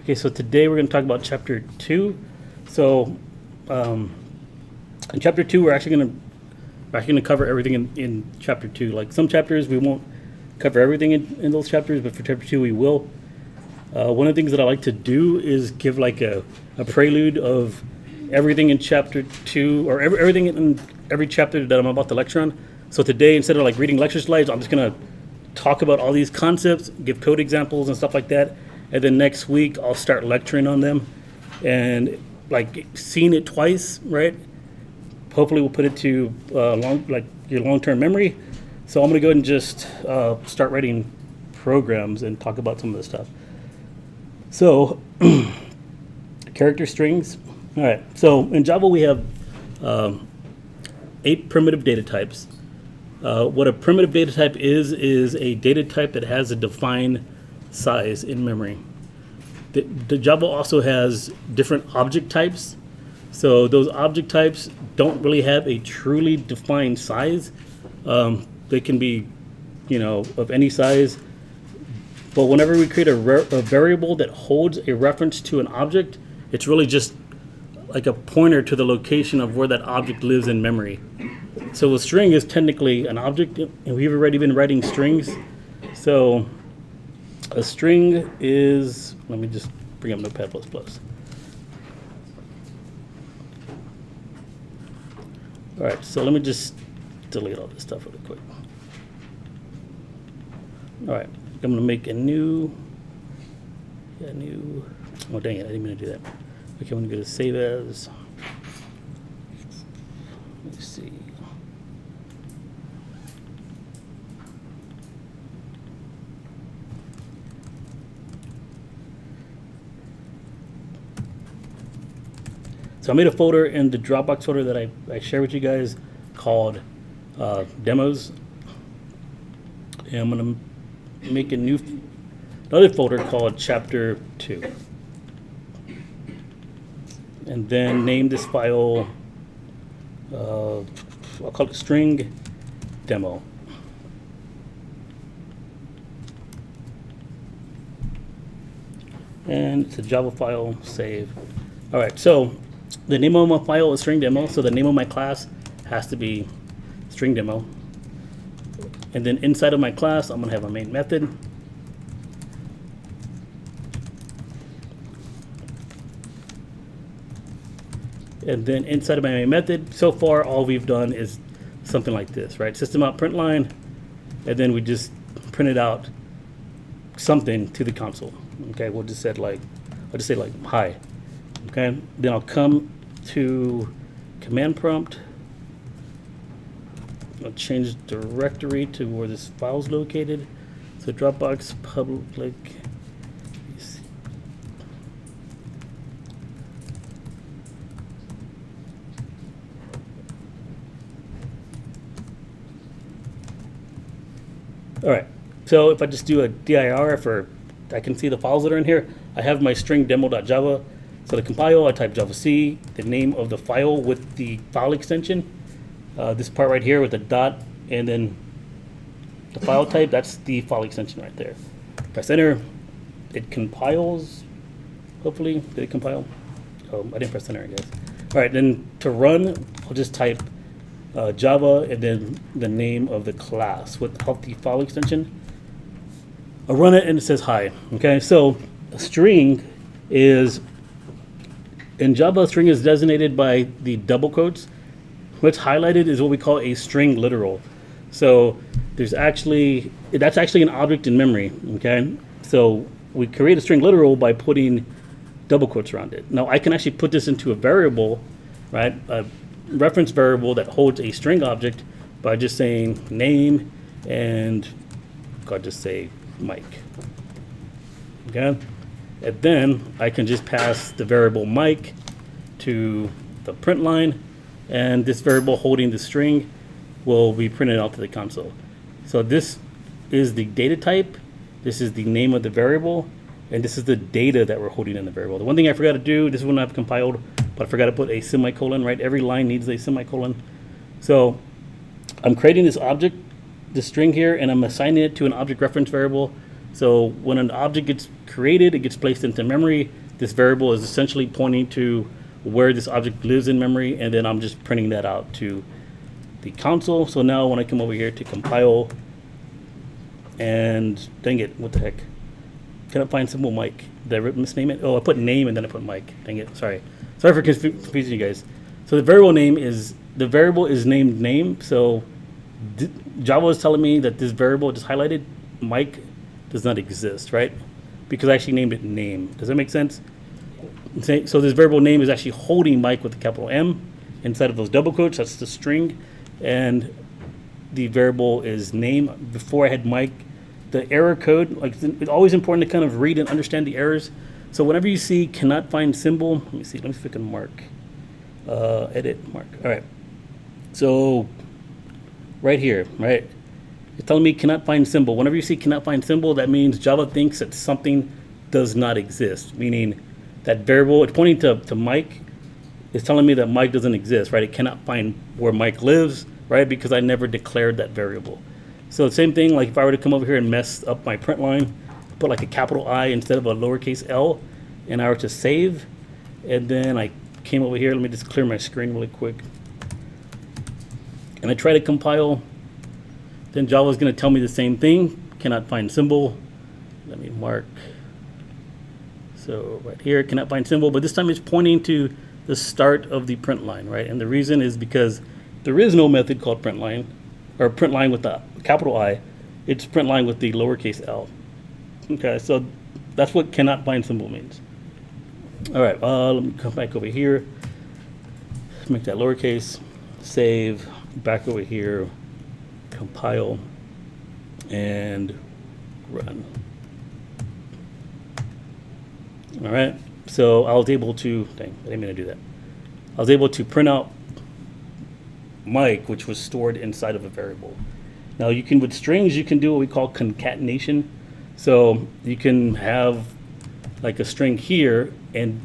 Okay, so today we're going to talk about chapter 2. So in chapter 2, we're actually going to cover everything in chapter 2. Like some chapters, we won't cover everything in those chapters, but for chapter 2, we will. One of the things that I like to do is give like a prelude of everything in chapter 2, or everything in every chapter that I'm about to lecture on. So today, instead of like reading lecture slides, I'm just going to talk about all these concepts, give code examples and stuff like that. And then next week, I'll start lecturing on them. And like seeing it twice, right? Hopefully we'll put it to your long-term memory. So I'm going to go ahead and just start writing programs and talk about some of this stuff. So character strings. All right. So in Java, we have 8 primitive data types. What a primitive data type is a data type that has a defined size in memory. The Java also has different object types. So those object types don't really have a truly defined size. They can be, of any size. But whenever we create a variable that holds a reference to an object, it's really just like a pointer to the location of where that object lives in memory. So a string is technically an object, and we've already been writing strings. So a string is, let me just bring up Notepad++. All right, so let me just delete all this stuff really quick. All right, I'm gonna make a new, oh dang it, I didn't mean to do that. Okay, I'm gonna go to save as. Let's see. So I made a folder in the Dropbox folder that I share with you guys called demos. And I'm going to make another folder called chapter 2. And then name this file, I'll call it string demo. And it's a Java file, save. All right, so the name of my file is string demo, so the name of my class has to be string demo. And then inside of my class, I'm gonna have a main method. And then inside of my main method, so far all we've done is something like this, right? System out print line, and then we just printed out something to the console. Okay, we'll just say like hi. Okay, then I'll come to command prompt. I'll change directory to where this file is located. So Dropbox public. All right, so if I just do a dir I can see the files that are in here. I have my string demo.java. So to compile, I type javac, the name of the file with the file extension. This part right here with the dot, and then the file type, that's the file extension right there. Press enter, it compiles, hopefully. Did it compile? Oh, I didn't press enter, I guess. All right, then to run, I'll just type Java and then the name of the class without the file extension. I'll run it and it says hi, okay? So a string is, in Java, a string is designated by the double quotes. What's highlighted is what we call a string literal. So that's actually an object in memory, okay? So we create a string literal by putting double quotes around it. Now I can actually put this into a variable, right? A reference variable that holds a string object by just saying name and I'll just say Mike, okay? And then I can just pass the variable Mike to the print line, and this variable holding the string will be printed out to the console. So this is the data type, this is the name of the variable, and this is the data that we're holding in the variable. The one thing I forgot to do, this is when I've compiled, but I forgot to put a semicolon, right? Every line needs a semicolon. So I'm creating this object, this string here, and I'm assigning it to an object reference variable So when an object gets created, it gets placed into memory. This variable is essentially pointing to where this object lives in memory, and then I'm just printing that out to the console. So now when I come over here to compile, and dang it, what the heck? Cannot find symbol Mike. Did I misname it? Oh, I put name and then I put Mike. Dang it, sorry. Sorry for confusing you guys. So the variable is named name. So Java is telling me that this variable just highlighted, Mike, does not exist, right? Because I actually named it name. Does that make sense? So this variable name is actually holding Mike with a capital M inside of those double quotes. That's the string. And the variable is name. Before I had Mike, the error code, like it's always important to kind of read and understand the errors. So whenever you see cannot find symbol, let me see if I can mark, edit, mark. All right. So right here, right? It's telling me cannot find symbol. Whenever you see cannot find symbol, that means Java thinks that something does not exist, meaning that variable, it's pointing to Mike, it's telling me that Mike doesn't exist, right? It cannot find where Mike lives, right? Because I never declared that variable. So the same thing, like if I were to come over here and mess up my print line, put like a capital I instead of a lowercase l, and I were to save, and then I came over here, let me just clear my screen really quick, and I try to compile, then Java is going to tell me the same thing, cannot find symbol. Let me mark. So right here, cannot find symbol, but this time it's pointing to the start of the print line, right? And the reason is because there is no method called print line, or print line with the capital I. It's print line with the lowercase l. Okay, so that's what cannot find symbol means. All right, let me come back over here. Make that lowercase, save, back over here, compile, and run. All right, so I was able to, dang, I didn't mean to do that. I was able to print out Mike, which was stored inside of a variable. Now you can, with strings, you can do what we call concatenation. So you can have like a string here, and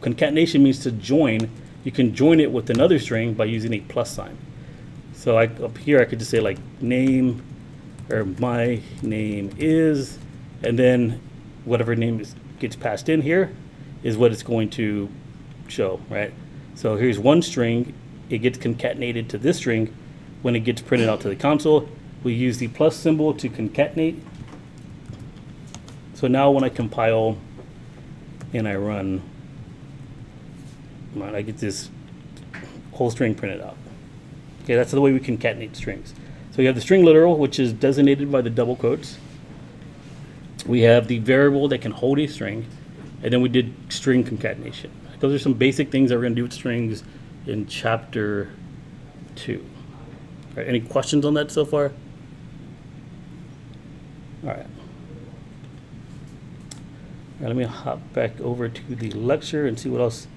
concatenation means to join. You can join it with another string by using a plus sign. So up here I could just say like name, or my name is, and then whatever name gets passed in here is what it's going to show, right? So here's one string, it gets concatenated to this string. When it gets printed out to the console, we use the plus symbol to concatenate. So now when I compile and I run, I get this whole string printed out. Okay, that's the way we concatenate strings. So you have the string literal, which is designated by the double quotes. We have the variable that can hold a string, and then we did string concatenation. Those are some basic things that we're going to do with strings in chapter 2. All right, any questions on that so far? All right. All right, let me hop back over to the lecture and see what else.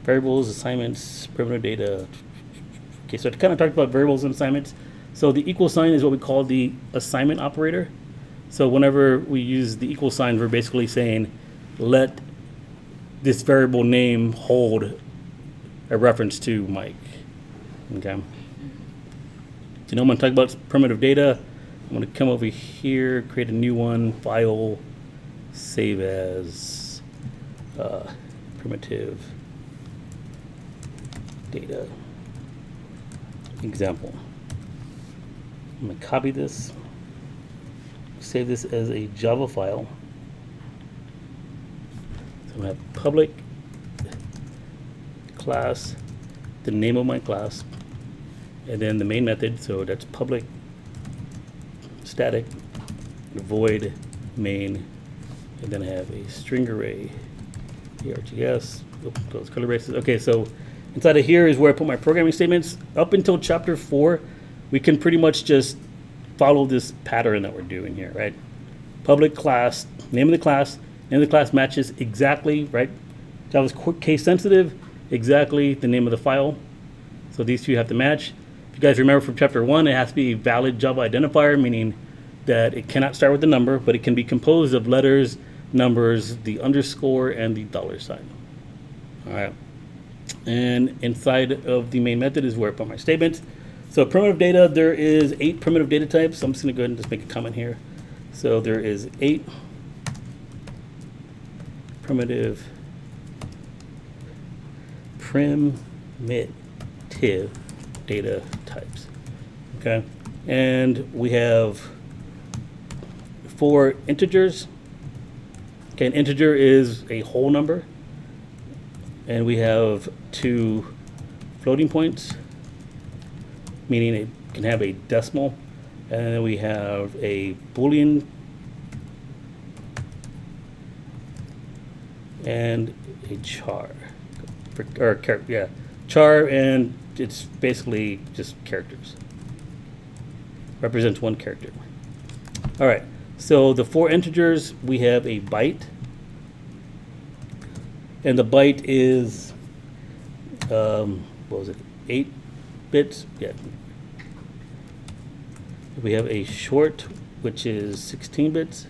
Variables, assignments, primitive data. Okay, so I kind of talked about variables and assignments. So the equal sign is what we call the assignment operator. So whenever we use the equal sign, we're basically saying, let this variable name hold a reference to Mike. Okay. So now I'm going to talk about primitive data. I'm going to come over here, create a new one, file, save as primitive data example. I'm going to copy this, save this as a Java file. So I'm going to have public class, the name of my class, and then the main method, so that's public static void main, and then I have a string array, args, close curly braces. Okay, so inside of here is where I put my programming statements. Up until chapter 4, we can pretty much just follow this pattern that we're doing here, right? Public class, name of the class matches exactly, right? Java's case sensitive, exactly the name of the file. So these two have to match. If you guys remember from chapter 1, it has to be a valid Java identifier, meaning that it cannot start with a number, but it can be composed of letters, numbers, the underscore, and the $sign. All right. And inside of the main method is where I put my statements. So primitive data, there is 8 primitive data types. So I'm just going to go ahead and just make a comment here. So there is 8 primitive data types. Okay, and we have 4 integers. Okay, an integer is a whole number, and we have 2 floating points, meaning it can have a decimal, and then we have a Boolean and a char, char, and it's basically just characters. Represents 1 character. All right, so the 4 integers, we have a byte, and the byte is, what was it, 8 bits? Yeah. We have a short, which is 16 bits.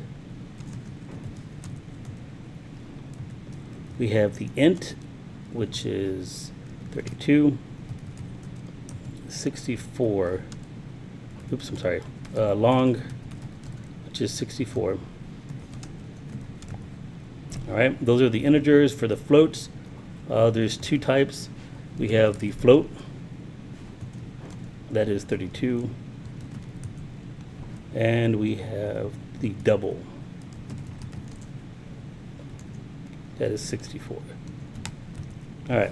We have the int, which is 32, 64, oops, I'm sorry, long, which is 64. All right, those are the integers. For the floats, there's 2 types. We have the float, that is 32, and we have the double, that is 64. All right.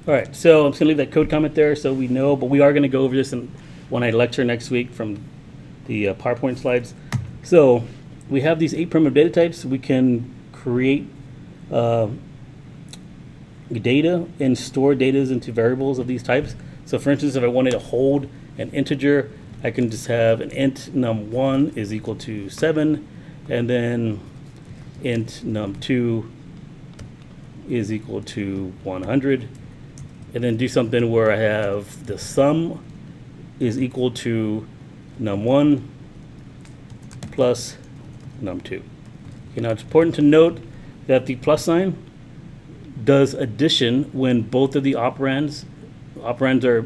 All right, so I'm just gonna leave that code comment there so we know, but we are gonna go over this when I lecture next week from the PowerPoint slides. So we have these 8 primitive data types. We can create data and store data into variables of these types. So for instance, if I wanted to hold an integer, I can just have an int num1 is equal to 7, and then int num2 is equal to 100, and then do something where I have the sum is equal to num1 plus num2. Okay, now it's important to note that the plus sign does addition when both of the operands are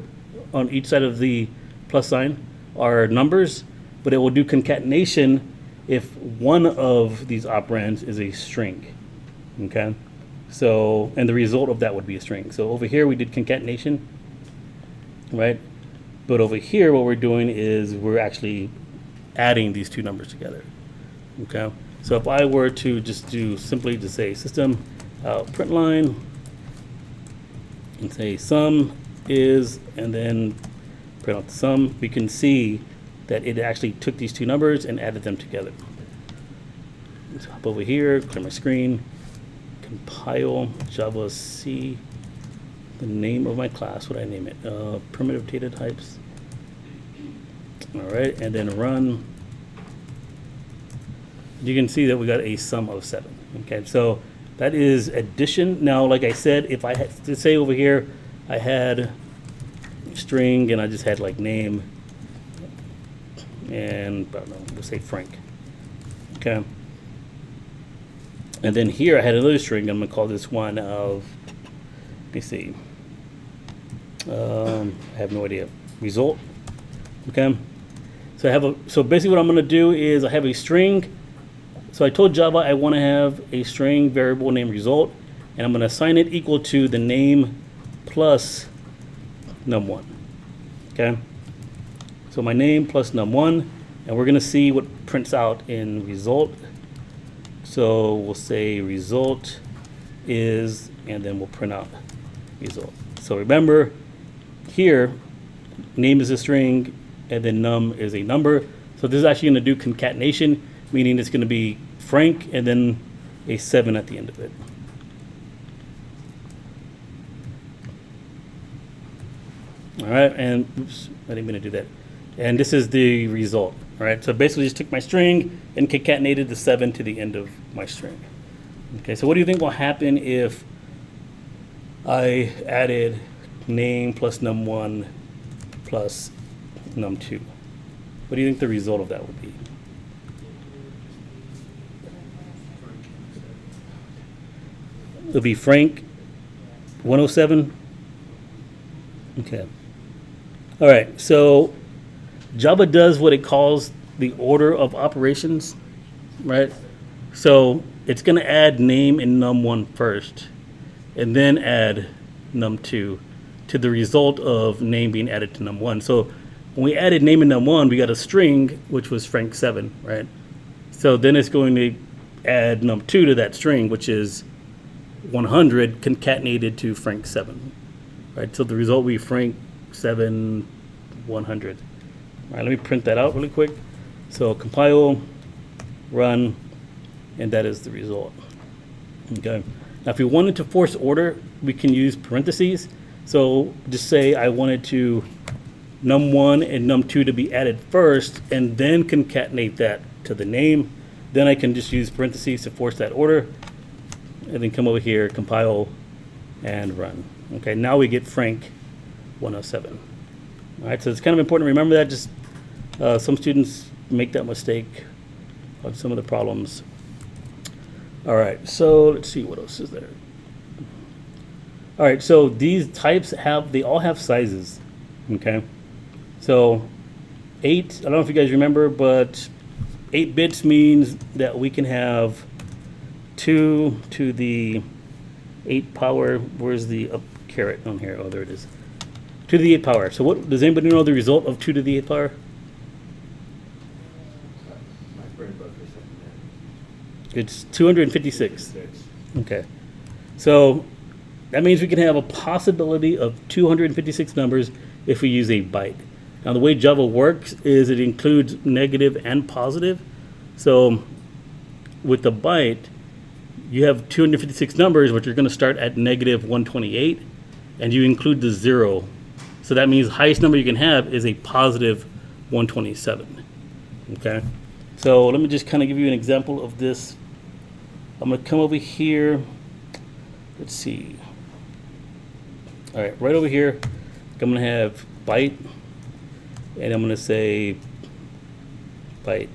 on each side of the plus sign are numbers, but it will do concatenation if one of these operands is a string. Okay, so, and the result of that would be a string. So over here we did concatenation, right? But over here what we're doing is we're actually adding these 2 numbers together. Okay, so if I were to just do simply to say system out print line and say sum is, and then print out the sum, we can see that it actually took these 2 numbers and added them together. Let's hop over here, clear my screen, compile Java C, the name of my class, what do I name it? Primitive data types. All right, and then run. You can see that we got a sum of 7. Okay, so that is addition. Now, like I said, if I had to say over here, I had string and I just had like name and I don't know, we'll say Frank. Okay. And then here I had another string. I'm gonna call this one of, let me see. I have no idea. Result. Okay. So so basically what I'm gonna do is I have a string. So I told Java I want to have a string variable named result, and I'm going to assign it equal to the name plus num1. Okay. So my name plus num1, and we're going to see what prints out in result. So we'll say result is, and then we'll print out result. So remember here, name is a string, and then num is a number. So this is actually going to do concatenation, meaning it's going to be Frank and then a 7 at the end of it. All right, and oops, I didn't mean to do that. And this is the result. All right, so basically just took my string and concatenated the 7 to the end of my string. Okay, so what do you think will happen if I added name plus num1 plus num2? What do you think the result of that would be? It'll be Frank 107. Okay. All right, so Java does what it calls the order of operations, right? So it's going to add name in num1 first, and then add num2 to the result of name being added to num1. So when we added name in num1, we got a string, which was Frank7, right? So then it's going to add num2 to that string, which is 100 concatenated to Frank7, right? So the result will be Frank7 100. All right, let me print that out really quick. So compile, run, and that is the result. Okay. Now, if we wanted to force order, we can use parentheses. So just say I wanted to num1 and num2 to be added first, and then concatenate that to the name. Then I can just use parentheses to force that order, and then come over here, compile, and run. Okay, now we get Frank 107. All right, so it's kind of important to remember that. Just some students make that mistake on some of the problems. All right, so let's see what else is there. All right, so these types they all have sizes. Okay, so 8. I don't know if you guys remember, but 8 bits means that we can have 2 to the 8 power. Where's the up caret on here? Oh, there it is. 2 to the 8 power. So what does anybody know the result of 2 to the 8 power? It's 256. Okay. So that means we can have a possibility of 256 numbers if we use a byte. Now the way Java works is it includes negative and positive. So with the byte, you have 256 numbers, which are going to start at negative 128, and you include the 0. So that means the highest number you can have is a positive 127. Okay. So let me just kind of give you an example of this. I'm going to come over here. Let's see. All right, right over here, I'm going to have byte, and I'm going to say byte.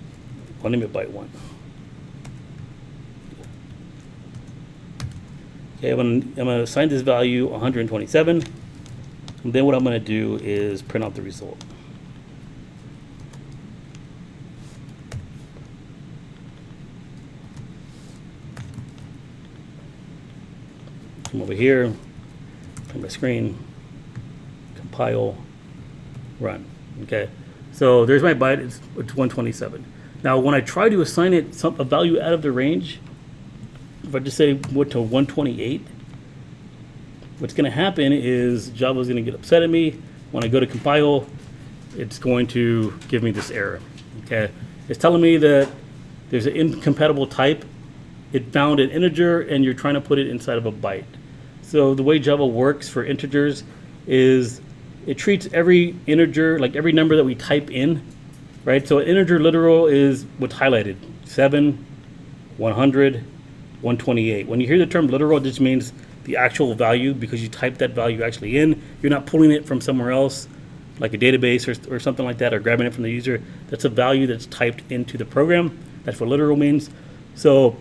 I'll name it byte 1. Okay, I'm going to assign this value 127, and then what I'm going to do is print out the result. Come over here, print my screen, compile, run. Okay, so there's my byte. It's 127. Now, when I try to assign it a value out of the range, if I just say what to 128, what's going to happen is Java's going to get upset at me. When I go to compile, it's going to give me this error. Okay, it's telling me that there's an incompatible type. It found an integer, and you're trying to put it inside of a byte. So the way Java works for integers is it treats every integer, like every number that we type in, right? So an integer literal is what's highlighted, 7, 100, 128. When you hear the term literal, it just means the actual value because you type that value actually in. You're not pulling it from somewhere else, like a database or something like that, or grabbing it from the user. That's a value that's typed into the program. That's what literal means. So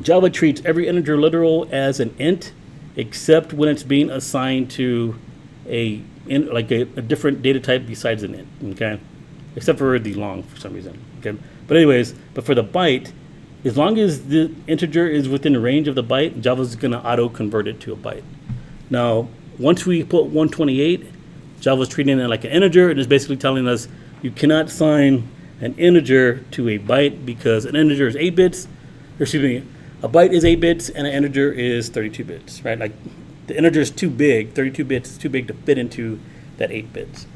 Java treats every integer literal as an int, except when it's being assigned to a different data type besides an int, okay? Except for the long for some reason, okay? But anyways, but for the byte, as long as the integer is within the range of the byte, Java's gonna auto-convert it to a byte. Now, once we put 128, Java's treating it like an integer, and is basically telling us you cannot assign an integer to a byte because an integer is 8 bits, or excuse me, a byte is 8 bits and an integer is 32 bits, right? Like the integer is too big, 32 bits is too big to fit into that 8 bits.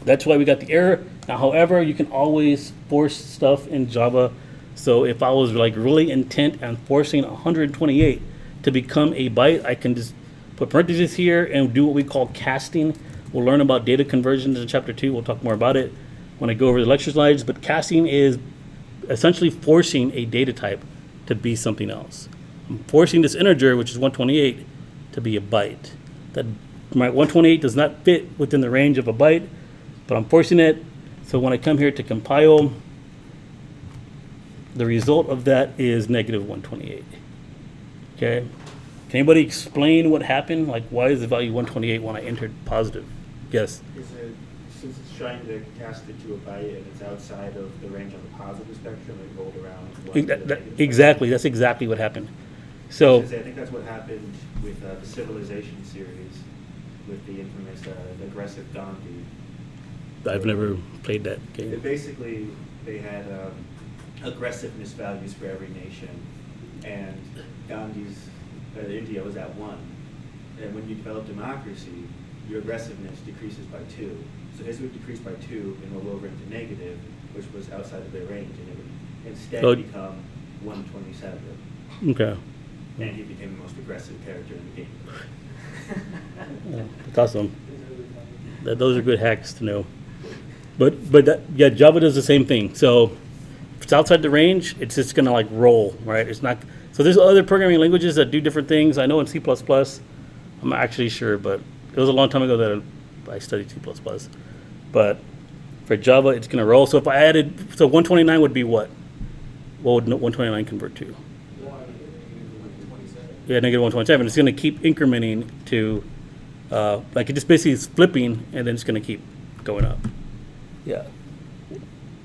That's why we got the error. Now, however, you can always force stuff in Java. So if I was like really intent on forcing 128 to become a byte, I can just put parentheses here and do what we call casting. We'll learn about data conversions in chapter 2. We'll talk more about it when I go over the lecture slides. But casting is essentially forcing a data type to be something else. I'm forcing this integer, which is 128, to be a byte. That my 128 does not fit within the range of a byte, but I'm forcing it. So when I come here to compile, the result of that is negative 128. Okay? Can anybody explain what happened? Like, why is the value 128 when I entered positive? Yes. Is it, since it's trying to cast it to a byte and it's outside of the range on the positive spectrum, it rolled around one to the negative Exactly. That's exactly what happened. So, I think that's what happened with the Civilization series, with the infamous aggressive Gandhi. I've never played that game. Basically, they had aggressiveness values for every nation, and Gandhi's India was at 1. And when you develop democracy, your aggressiveness decreases by 2. So his would decrease by 2 and roll over into negative, which was outside of their range, and it would instead become 127. Okay. And he became the most aggressive character in the game. That's awesome. Those are good hacks to know. But that, yeah, Java does the same thing. So if it's outside the range, it's just gonna like roll, right? It's not. So there's other programming languages that do different things. I know in C++, I'm not actually sure, but it was a long time ago that I studied C++. But for Java, it's gonna roll. So if I added, so 129 would be what? What would 129 convert to? Yeah, negative 127. It's gonna keep incrementing to, like it just basically is flipping, and then it's gonna keep going up. Yeah.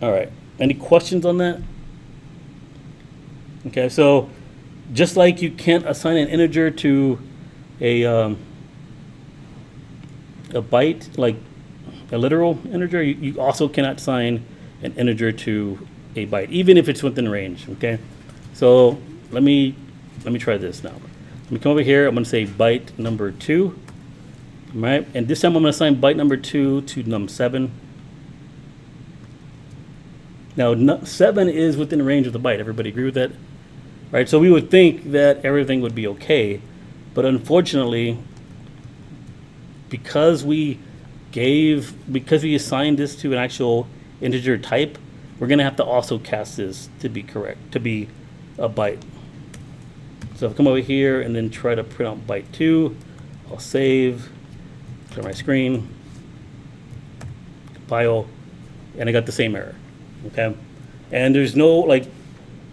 All right. Any questions on that? Okay, so just like you can't assign an integer to a byte, like a literal integer, you also cannot assign an integer to a byte, even if it's within range. Okay, so let me try this now. Let me come over here. I'm going to say byte number 2. All right, and this time I'm going to assign byte number 2 to num7. Now, 7 is within range of the byte. Everybody agree with that? Right, so we would think that everything would be okay, but unfortunately, because we assigned this to an actual integer type, we're going to have to also cast this to be correct, to be a byte. So if I come over here and then try to print out byte 2, I'll save, clear my screen, compile, and I got the same error. Okay, and there's no, like,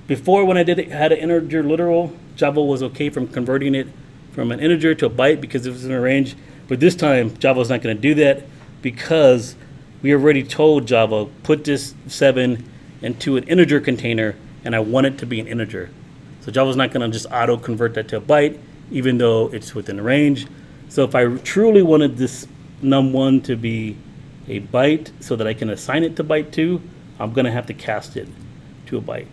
before when I had an integer literal, Java was okay from converting it from an integer to a byte because it was in a range. But this time, Java's not going to do that because we already told Java, put this 7 into an integer container, and I want it to be an integer. So Java's not going to just auto-convert that to a byte, even though it's within the range. So if I truly wanted this num1 to be a byte so that I can assign it to byte 2, I'm going to have to cast it to a byte.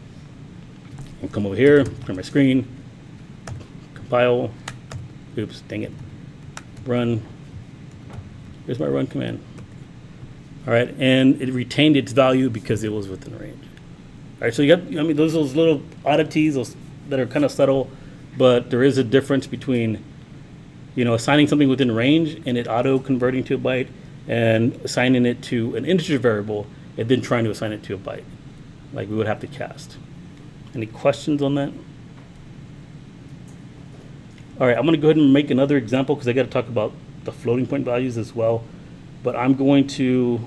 I'll come over here, clear my screen, compile, oops, dang it, run. Here's my run command. All right, and it retained its value because it was within range. All right, so you got, I mean, those little oddities that are kind of subtle, but there is a difference between, you know, assigning something within range and it auto-converting to a byte, and assigning it to an integer variable and then trying to assign it to a byte, like we would have to cast. Any questions on that? All right, I'm going to go ahead and make another example because I got to talk about the floating point values as well. But I'm going to,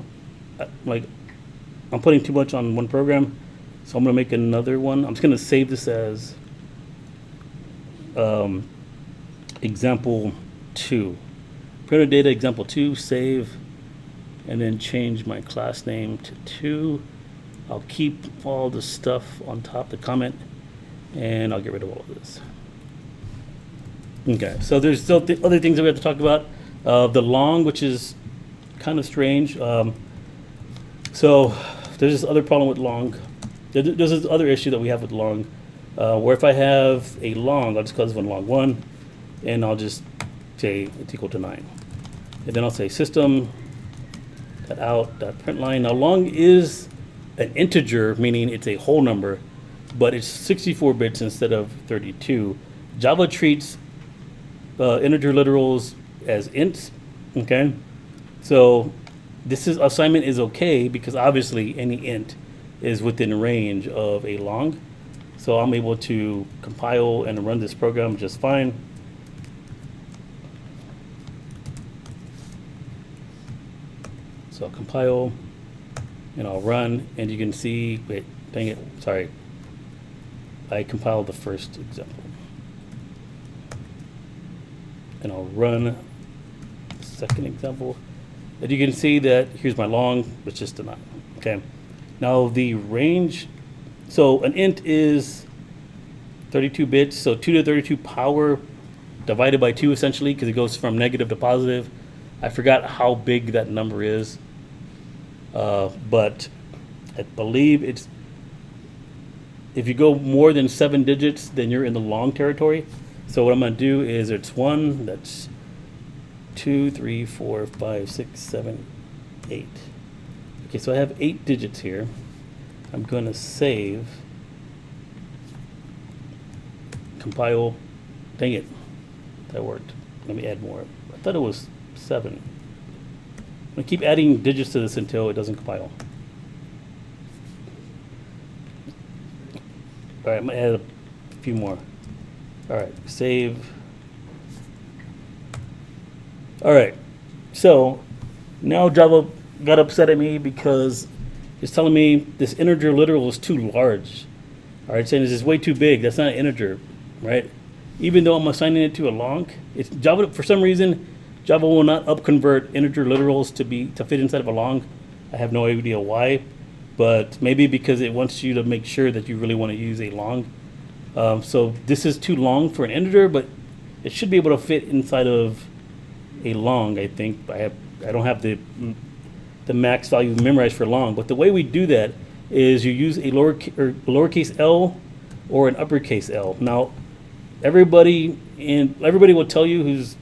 I'm putting too much on one program, so I'm going to make another one. I'm just going to save this as example 2. Printer data example 2, save, and then change my class name to 2. I'll keep all the stuff on top, the comment, and I'll get rid of all of this. Okay, so there's still other things that we have to talk about. The long, which is kind of strange. So there's this other problem with long. There's this other issue that we have with long, where if I have a long, I'll just call this one long 1, and I'll just say it's equal to 9. And then I'll say system.out.println. Now long is an integer, meaning it's a whole number, but it's 64 bits instead of 32. Java treats integer literals as ints, okay? So this assignment is okay because obviously any int is within range of a long. So I'm able to compile and run this program just fine. So I'll compile and I'll run, and you can see, wait, dang it, sorry. I compiled the first example. And I'll run the second example, And you can see that here's my long, it's just a 9. Okay. Now the range, so an int is 32 bits, so 2 to the 32 power divided by 2 essentially, because it goes from negative to positive. I forgot how big that number is, but I believe it's, if you go more than 7 digits, then you're in the long territory. So what I'm going to do is it's 1, that's 2, 3, 4, 5, 6, 7, 8. Okay, so I have 8 digits here. I'm going to save, compile. Dang it, that worked. Let me add more. I thought it was 7. I'm going to keep adding digits to this until it doesn't compile. All right, I'm going to add a few more. All right, save. All right, so now Java got upset at me because it's telling me this integer literal is too large. All right, saying this is way too big. That's not an integer, right? Even though I'm assigning it to a long, it's Java, for some reason, Java will not upconvert integer literals to fit inside of a long. I have no idea why, but maybe because it wants you to make sure that you really want to use a long. So this is too long for an integer, but it should be able to fit inside of a long, I think. I don't have the max value memorized for long, but the way we do that is you use a lowercase L or an uppercase L. Now, everybody will tell you who's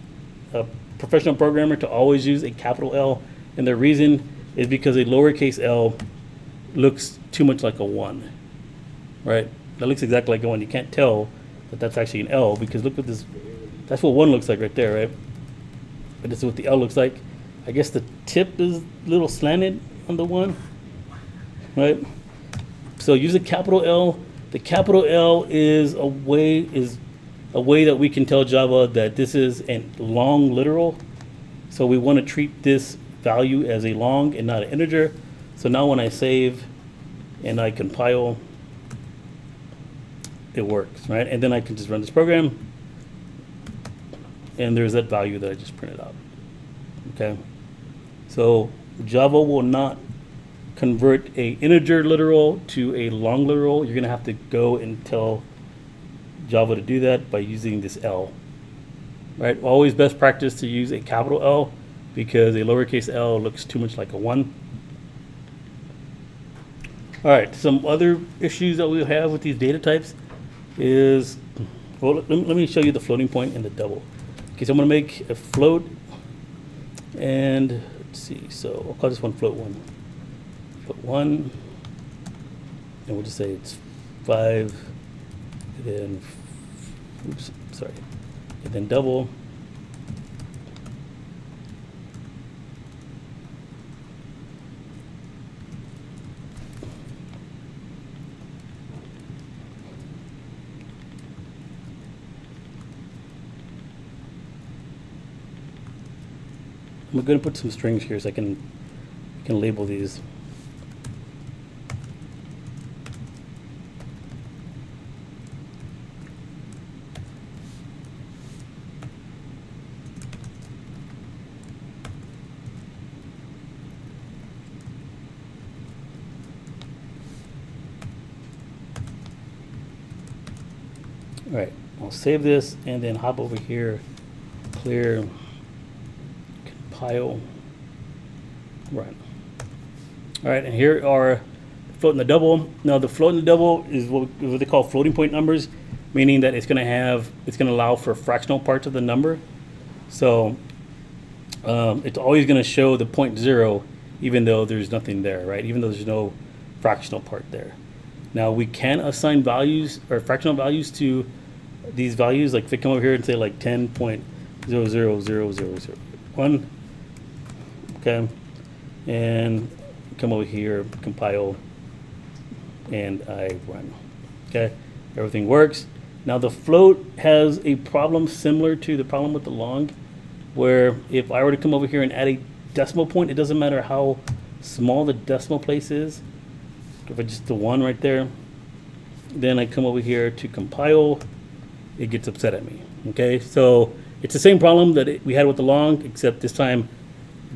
a professional programmer to always use a capital L, and the reason is because a lowercase L looks too much like a 1, right? That looks exactly like a 1. You can't tell that that's actually an L because look what this, that's what 1 looks like right there, right? But this is what the L looks like. I guess the tip is a little slanted on the 1, right? So use a capital L. The capital L is a way that we can tell Java that this is a long literal. So we want to treat this value as a long and not an integer. So now when I save and I compile, it works, right? And then I can just run this program, and there's that value that I just printed out. Okay, so Java will not convert a integer literal to a long literal. You're gonna have to go and tell Java to do that by using this L, right? Always best practice to use a capital L because a lowercase L looks too much like a 1. All right, some other issues that we have with these data types is, well, let me show you the floating point and the double. Okay, so I'm gonna make a float, and let's see, so I'll call this one float 1. Float 1, and we'll just say it's 5, and then, oops, sorry, and then double. I'm going to put some strings here so I can label these. All right, I'll save this and then hop over here, clear, compile, run. All right, and here are float and the double. Now the float and the double is what they call floating point numbers, meaning that it's going to allow for fractional parts of the number. So it's always going to show the 0.0 even though there's nothing there, right? Even though there's no fractional part there. Now we can assign values or fractional values to these values. Like if I come over here and say like 10.000001, okay, and come over here, compile, and I run. Okay, everything works. Now the float has a problem similar to the problem with the long, where if I were to come over here and add a decimal point, it doesn't matter how small the decimal place is. If it's just the 1 right there, then I come over here to compile, it gets upset at me. Okay, so it's the same problem that we had with the long, except this time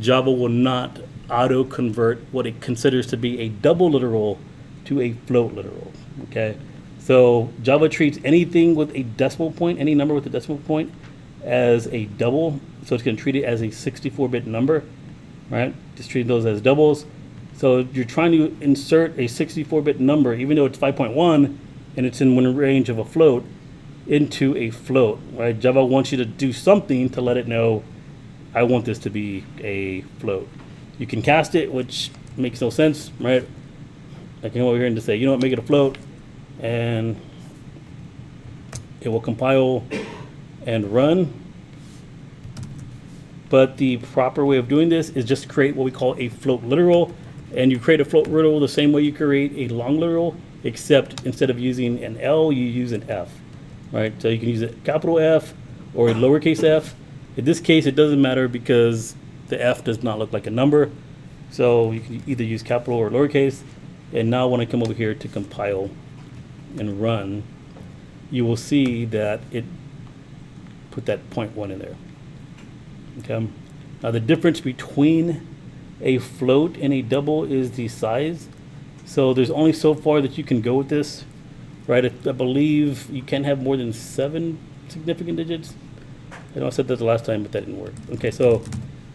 Java will not auto convert what it considers to be a double literal to a float literal. Okay, so Java treats anything with a decimal point, any number with a decimal point, as a double. So it's going to treat it as a 64-bit number, right? Just treat those as doubles. So you're trying to insert a 64-bit number, even though it's 5.1 and it's in one range of a float, into a float, right? Java wants you to do something to let it know, I want this to be a float. You can cast it, which makes no sense, right? I can come over here and just say, you know what, make it a float, and it will compile and run. But the proper way of doing this is just create what we call a float literal, and you create a float literal the same way you create a long literal, except instead of using an L, you use an F, right? So you can use a capital F or a lowercase f. In this case, it doesn't matter because the F does not look like a number. So you can either use capital or lowercase. And now when I come over here to compile and run, you will see that it put that 0.1 in there. Okay. Now the difference between a float and a double is the size. So there's only so far that you can go with this, right? I believe you can't have more than 7 significant digits. I know I said that the last time, but that didn't work. Okay, so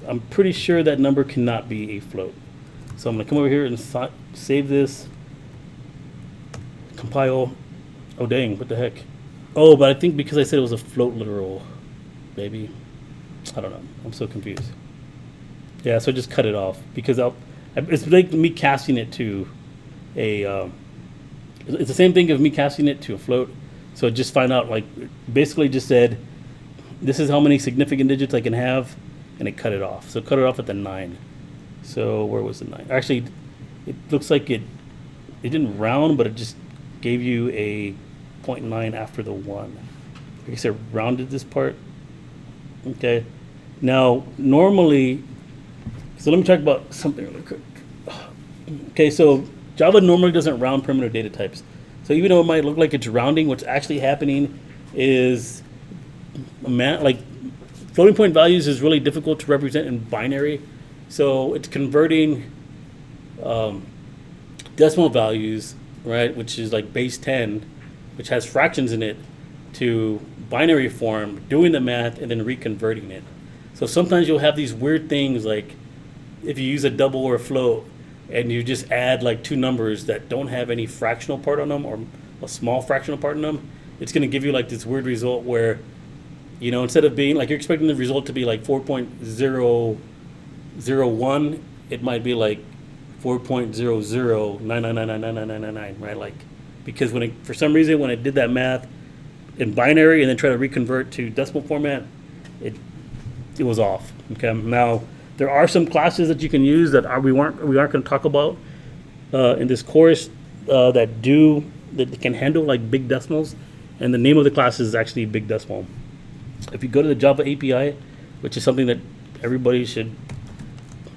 I'm pretty sure that number cannot be a float. So I'm gonna come over here and save this, compile. Oh dang, what the heck? Oh, but I think because I said it was a float literal, maybe. I don't know, I'm so confused. Yeah, so just cut it off because it's like me casting it to a, it's the same thing as me casting it to a float. So just find out, like, basically just said, this is how many significant digits I can have, and it cut it off. So cut it off at the 9. So where was the 9? Actually, it looks like it didn't round, but it just gave you a 0.9 after the 1. I guess I rounded this part. Okay. Now, normally, so let me talk about something really quick. Okay, so Java normally doesn't round primitive data types. So even though it might look like it's rounding, what's actually happening is like floating point values is really difficult to represent in binary. So it's converting decimal values, right, which is like base 10, which has fractions in it, to binary form, doing the math, and then reconverting it. So sometimes you'll have these weird things like if you use a double or a float and you just add like 2 numbers that don't have any fractional part on them or a small fractional part in them, it's going to give you like this weird result where, you know, instead of being like you're expecting the result to be like 4.001, it might be like 4.0099999999, right? Like, because when it, for some reason when it did that math in binary and then try to reconvert to decimal format, it was off. Okay. Now there are some classes that you can use that we aren't going to talk about in this course that can handle like big decimals, and the name of the class is actually Big Decimal. If you go to the Java API, which is something that everybody should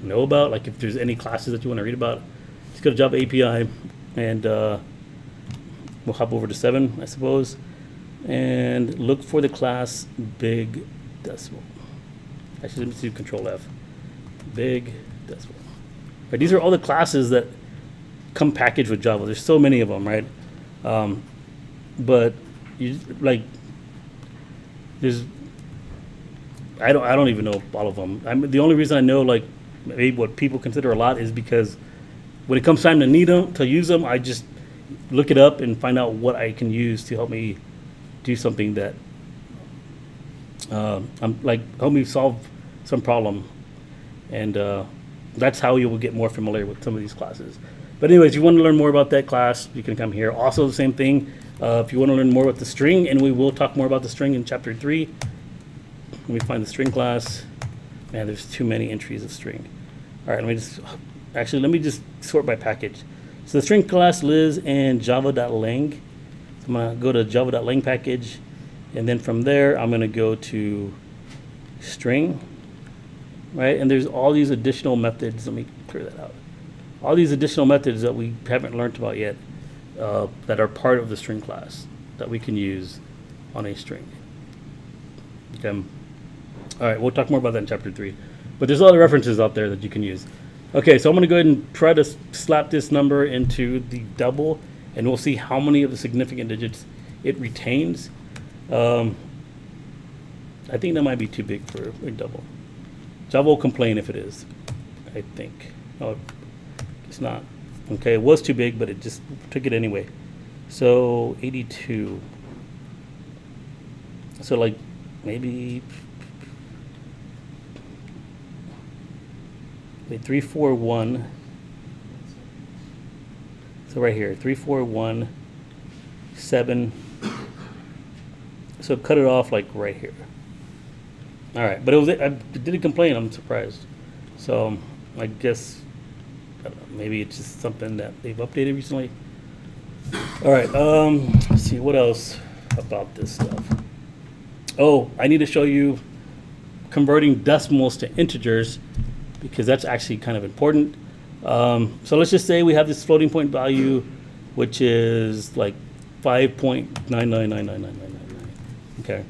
know about, like if there's any classes that you want to read about, just go to Java API and we'll hop over to 7, I suppose, and look for the class Big Decimal. Actually, let me do Control F. Big Decimal. Right, these are all the classes that come packaged with Java. There's so many of them, right? But you like there's I don't even know all of them. The only reason I know like maybe what people consider a lot is because when it comes time to need them, to use them, I just look it up and find out what I can use to help me do something that I'm like help me solve some problem, and that's how you will get more familiar with some of these classes. But anyways, if you want to learn more about that class, you can come here. Also the same thing, if you want to learn more about the string, and we will talk more about the string in chapter 3. Let me find the string class. Man, there's too many entries of string. All right, let me just sort by package. So the string class lives in java.lang. So I'm gonna go to java.lang package, and then from there I'm gonna go to string, right? And there's all these additional methods. Let me clear that out. All these additional methods that we haven't learned about yet that are part of the string class that we can use on a string. Okay. All right, we'll talk more about that in chapter 3. But there's other references out there that you can use. Okay, so I'm going to go ahead and try to slap this number into the double, and we'll see how many of the significant digits it retains. I think that might be too big for a double. Java will complain if it is, I think. Oh, it's not. Okay, it was too big, but it just took it anyway. So 82. So like maybe 341. So right here, 341.7. So cut it off like right here. All right, but I didn't complain. I'm surprised. So I guess I don't know, maybe it's just something that they've updated recently. All right, let's see what else about this stuff. Oh, I need to show you converting decimals to integers, because that's actually kind of important. So let's just say we have this floating point value, which is like 5.9999999. Okay.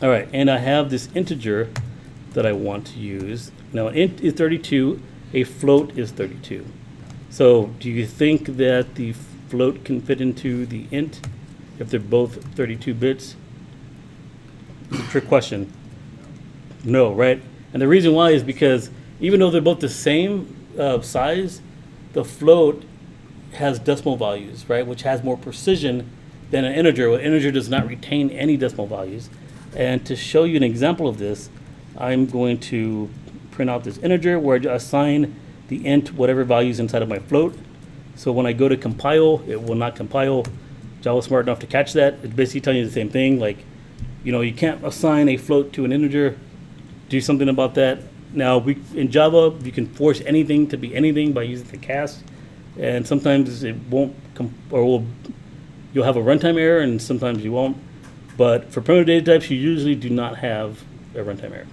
All right, and I have this integer that I want to use. Now, an int is 32, a float is 32. So do you think that the float can fit into the int if they're both 32 bits? It's a trick question. No, right? And the reason why is because even though they're both the same size, the float has decimal values, right, which has more precision than an integer. Well, an integer does not retain any decimal values. And to show you an example of this, I'm going to print out this integer where I assign the int whatever values inside of my float. So when I go to compile, it will not compile. Java's smart enough to catch that. It's basically telling you the same thing. Like, you know, you can't assign a float to an integer. Do something about that. Now, in Java, you can force anything to be anything by using the cast. And sometimes it won't you'll have a runtime error, and sometimes you won't. But for primitive data types, you usually do not have a runtime error.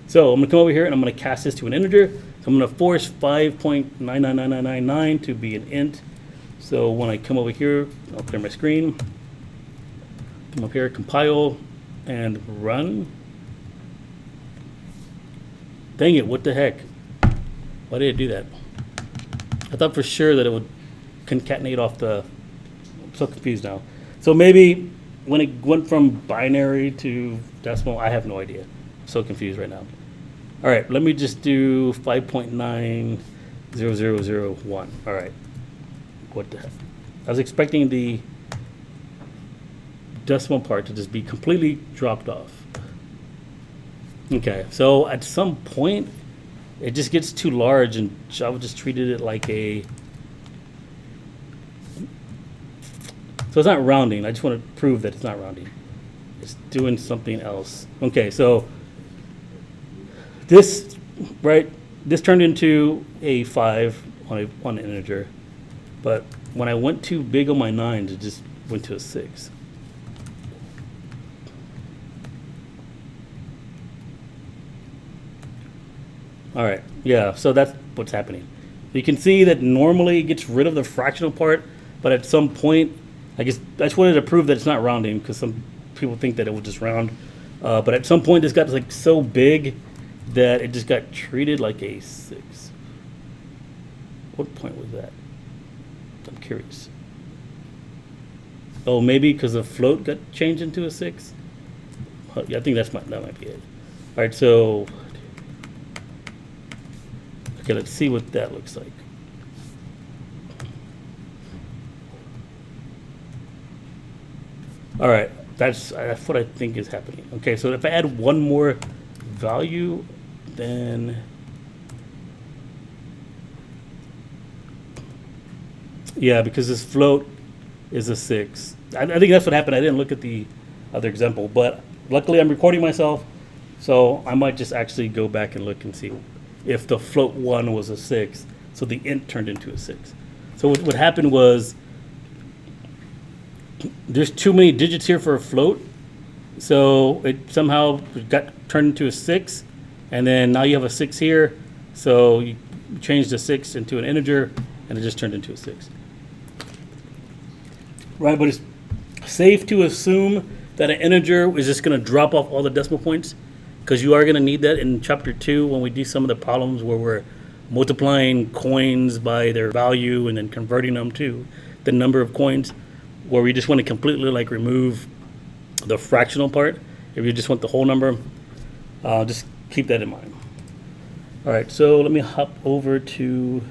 So I'm going to come over here and I'm going to cast this to an integer. So I'm going to force 5.999999 to be an int. So when I come over here, I'll clear my screen. Come up here, compile, and run. Dang it, what the heck? Why did it do that? I thought for sure that it would concatenate off the... I'm so confused now. So maybe when it went from binary to decimal, I have no idea. I'm so confused right now. All right, let me just do 5.90001. All right, what the heck? I was expecting the decimal part to just be completely dropped off. Okay, so at some point, it just gets too large, and Java just treated it like a... So it's not rounding. I just want to prove that it's not rounding. It's doing something else. Okay, so this, right, this turned into a 5 on an integer, but when I went too big on my 9s, it just went to a 6. All right, yeah, so that's what's happening. You can see that normally it gets rid of the fractional part, but at some point, I guess I just wanted to prove that it's not rounding, because some people think that it will just round. But at some point, this got like so big that it just got treated like a 6. What point was that? I'm curious. Oh, maybe because the float got changed into a 6? Yeah, I think that might be it. All right, so... Okay, let's see what that looks like. All right, that's what I think is happening. Okay, so if I add one more value, then yeah, because this float is a 6. I think that's what happened. I didn't look at the other example, but luckily I'm recording myself, so I might just actually go back and look and see if the float 1 was a 6, so the int turned into a 6. So what happened was, there's too many digits here for a float, so it somehow got turned into a 6, and then now you have a 6 here, so you change the 6 into an integer, and it just turned into a 6. Right, but it's safe to assume that an integer is just going to drop off all the decimal points, because you are going to need that in chapter 2 when we do some of the problems where we're multiplying coins by their value and then converting them to the number of coins, where we just want to completely like remove the fractional part. If you just want the whole number, just keep that in mind. All right, so let me hop over to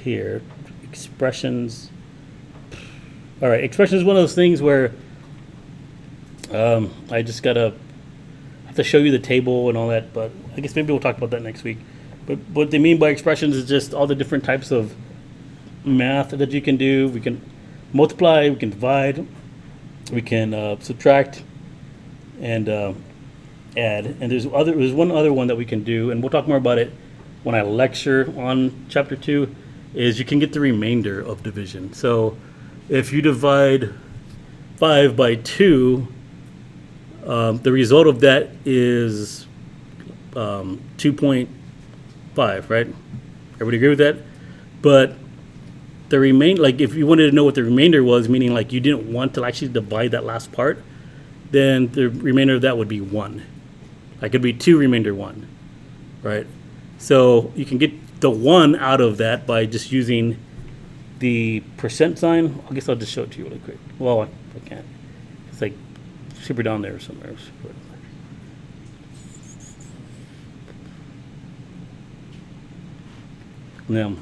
here, expressions. All right, expressions is one of those things where I just gotta have to show you the table and all that, but I guess maybe we'll talk about that next week. But what they mean by expressions is just all the different types of math that you can do. We can multiply, we can divide, we can subtract, and add. And there's one other one that we can do, and we'll talk more about it when I lecture on chapter 2, is you can get the remainder of division. So if you divide 5 by 2, the result of that is 2.5, right? Everybody agree with that? But the like if you wanted to know what the remainder was, meaning like you didn't want to actually divide that last part, then the remainder of that would be 1. Like it'd be 2 remainder 1, right? So you can get the 1 out of that by just using the percent sign. I guess I'll just show it to you really quick. Well, I can't. It's like super down there somewhere. No.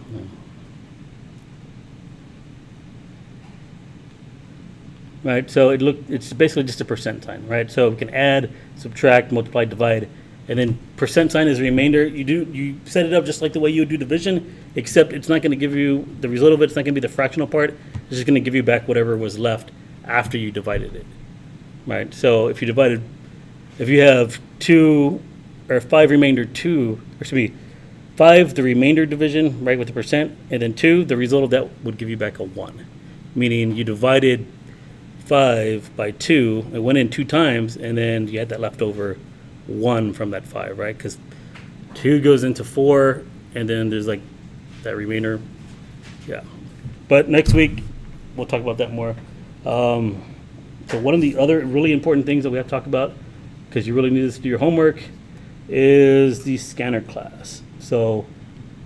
Right, so it's basically just a percent sign, right? So we can add, subtract, multiply, divide, and then percent sign is a remainder. You set it up just like the way you would do division, except it's not going to give you the result of it. It's not going to be the fractional part. It's just going to give you back whatever was left after you divided it, right? So if you have 2 or 5 remainder 2, or excuse me, 5 the remainder division, right, with the percent, and then 2 the result of that would give you back a 1, meaning you divided 5 by 2, it went in 2 times, and then you had that leftover 1 from that 5, right? Because 2 goes into 4, and then there's like that remainder. Yeah. But next week, we'll talk about that more. So one of the other really important things that we have to talk about, because you really need this to do your homework, is the scanner class. So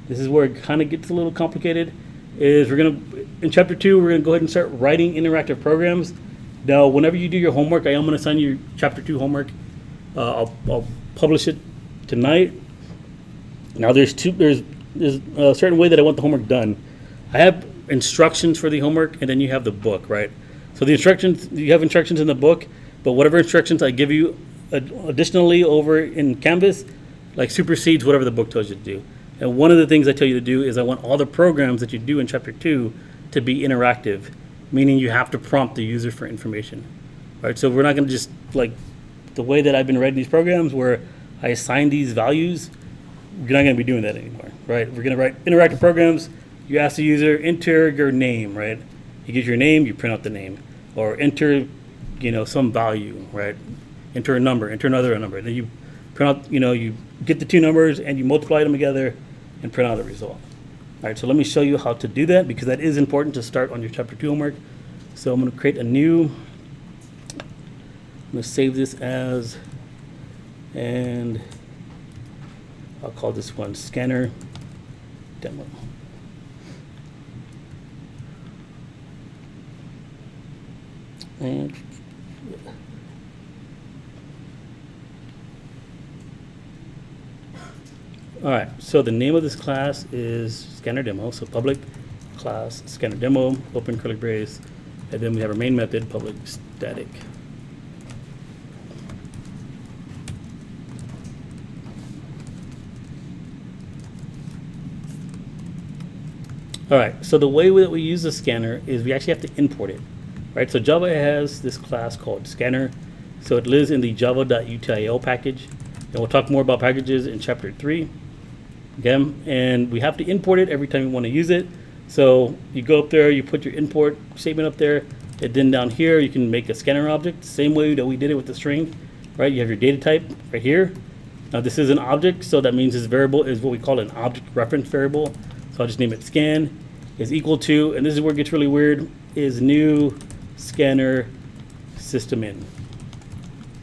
this is where it kind of gets a little complicated. In chapter 2, we're going to go ahead and start writing interactive programs. Now, whenever you do your homework, I am going to send you chapter 2 homework. I'll publish it tonight. Now, there's a certain way that I want the homework done. I have instructions for the homework, and then you have the book, right? So the instructions, you have instructions in the book, but whatever instructions I give you additionally over in Canvas, like supersedes whatever the book tells you to do. And one of the things I tell you to do is I want all the programs that you do in chapter 2 to be interactive, meaning you have to prompt the user for information, right? So we're not going to just, like the way that I've been writing these programs where I assign these values, you're not going to be doing that anymore, right? We're going to write interactive programs. You ask the user, enter your name, right? You give your name, you print out the name, or enter, some value, right? Enter a number, enter another number. Then you print out, you get the 2 numbers and you multiply them together and print out the result. All right, so let me show you how to do that, because that is important to start on your chapter 2 homework. So I'm going to create I'm going to save this as, and I'll call this one scanner demo. And all right, so the name of this class is scanner demo. So public class scanner demo, open curly brace, and then we have our main method, public static. All right, so the way that we use the scanner is we actually have to import it, right? So Java has this class called scanner. So it lives in the java.util package. And we'll talk more about packages in chapter 3. Okay, and we have to import it every time we want to use it. So you go up there, you put your import statement up there, and then down here you can make a scanner object, same way that we did it with the string, right? You have your data type right here. Now this is an object, so that means this variable is what we call an object reference variable. So I'll just name it scan is equal to, and this is where it gets really weird, is new scanner system in.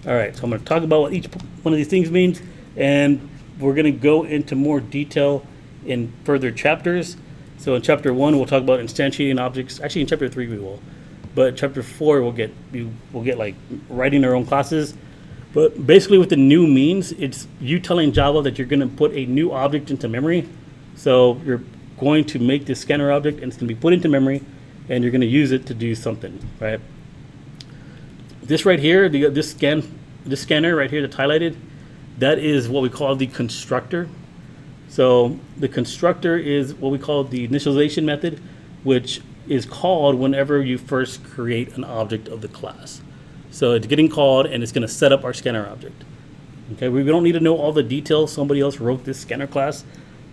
All right, so I'm going to talk about what each one of these things means, and we're going to go into more detail in further chapters. So in chapter 1, we'll talk about instantiating objects. Actually, in chapter 3 we will, but chapter 4 we'll get like writing our own classes. But basically, what the new means, it's you telling Java that you're going to put a new object into memory. So you're going to make this scanner object, and it's going to be put into memory, and you're going to use it to do something, right? This right here, this scanner right here that's highlighted, that is what we call the constructor. So the constructor is what we call the initialization method, which is called whenever you first create an object of the class. So it's getting called, and it's going to set up our scanner object. Okay, we don't need to know all the details. Somebody else wrote this scanner class,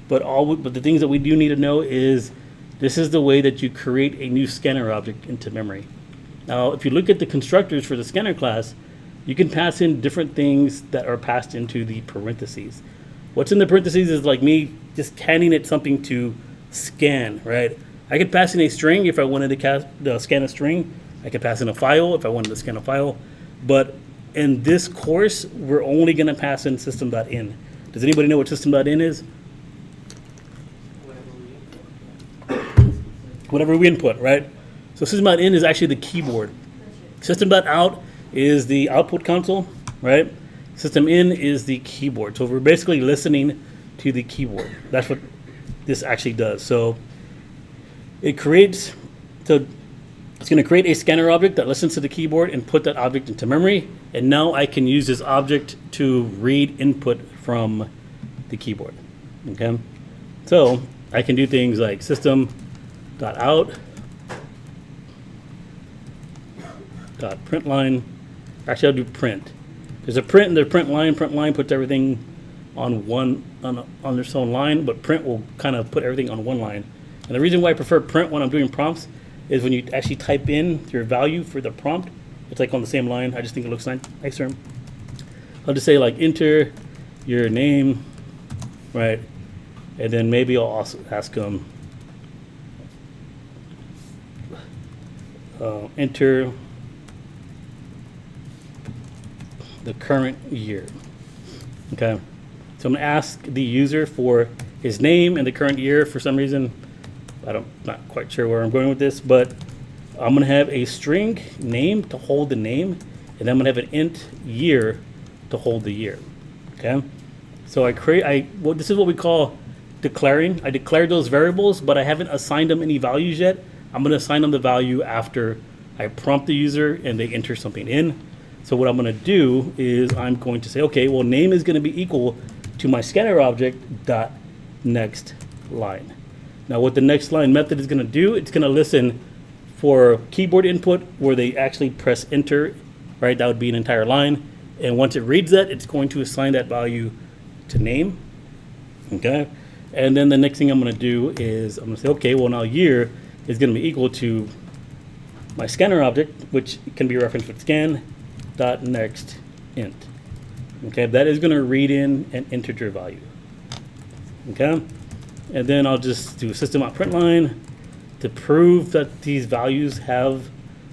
but the things that we do need to know is this is the way that you create a new scanner object into memory. Now, if you look at the constructors for the scanner class, you can pass in different things that are passed into the parentheses. What's in the parentheses is like me just handing it something to scan, right? I could pass in a string if I wanted to scan a string. I could pass in a file if I wanted to scan a file. But in this course, we're only going to pass in system.in. Does anybody know what system.in is? Whatever we input, right? So system.in is actually the keyboard. System.out is the output console, right? System.in is the keyboard. So we're basically listening to the keyboard. That's what this actually does. So it's going to create a scanner object that listens to the keyboard and put that object into memory. And now I can use this object to read input from the keyboard. Okay? So I can do things like system.out .println. Actually, I'll do print. There's a print and there's print line. Print line puts everything on its own line, but print will kind of put everything on one line. And the reason why I prefer print when I'm doing prompts is when you actually type in your value for the prompt, it's like on the same line. I just think it looks nicer. I'll just say like enter your name, right? And then maybe I'll also ask them enter the current year. Okay, so I'm gonna ask the user for his name and the current year. For some reason, not quite sure where I'm going with this, but I'm gonna have a string name to hold the name, and then I'm gonna have an int year to hold the year. Okay, so this is what we call declaring. I declared those variables, but I haven't assigned them any values yet. I'm gonna assign them the value after I prompt the user and they enter something in. So what I'm going to do is I'm going to say, okay, well, name is going to be equal to my scanner object dot next line. Now, what the next line method is going to do, it's going to listen for keyboard input where they actually press enter, right? That would be an entire line. And once it reads that, it's going to assign that value to name. Okay. And then the next thing I'm going to do is I'm going to say, okay, well, now year is going to be equal to my scanner object, which can be referenced with scan dot next int. Okay, that is going to read in an integer value. Okay, and then I'll just do system.println to prove that these values have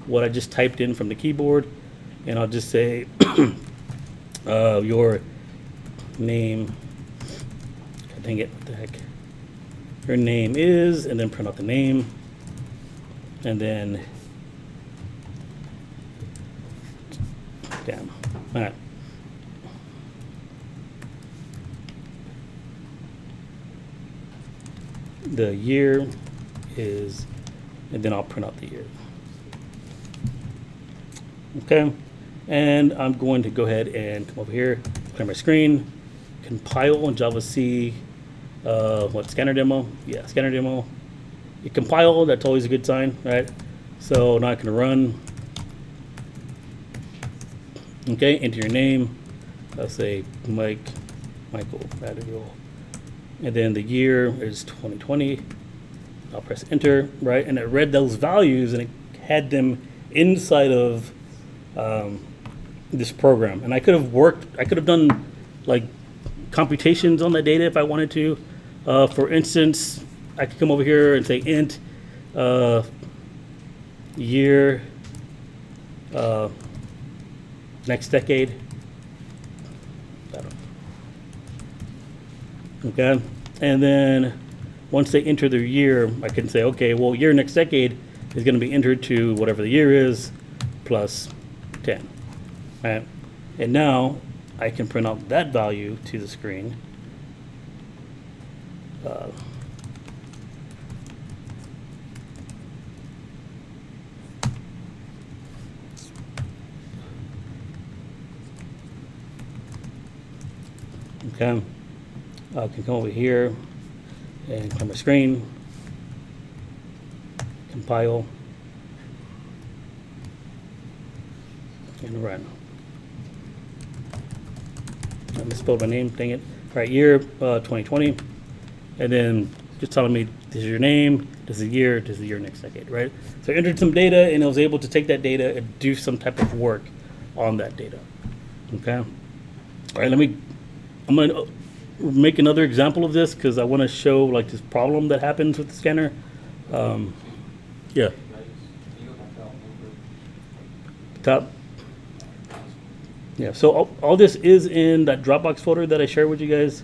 what I just typed in from the keyboard, and I'll just say your name. Dang it! What the heck? Your name is, and then print out the name, and then. Damn. All right. The year is, and then I'll print out the year. Okay. And I'm going to go ahead and come over here, clear my screen, compile on Java C, scanner demo? Yeah, scanner demo. You compile, that's always a good sign, right? So now I can run. Okay, enter your name. I'll say Michael Madrigal. And then the year is 2020. I'll press enter, right? And it read those values and it had them inside of this program. And I could have done like computations on that data if I wanted to. For instance, I could come over here and say int year next decade, Okay, and then once they enter their year, I can say, okay, well, year next decade is going to be entered to whatever the year is plus 10. Right? And now I can print out that value to the screen. Okay, I can come over here and clear my screen, compile, and run. I misspelled my name, dang it. All right, year 2020, and then just telling me this is your name, this is the year, this is the year next decade, right? So I entered some data, and I was able to take that data and do some type of work on that data. Okay. All right, I'm gonna make another example of this because I want to show like this problem that happens with the scanner. Yeah. Top. Yeah, so all this is in that Dropbox folder that I shared with you guys.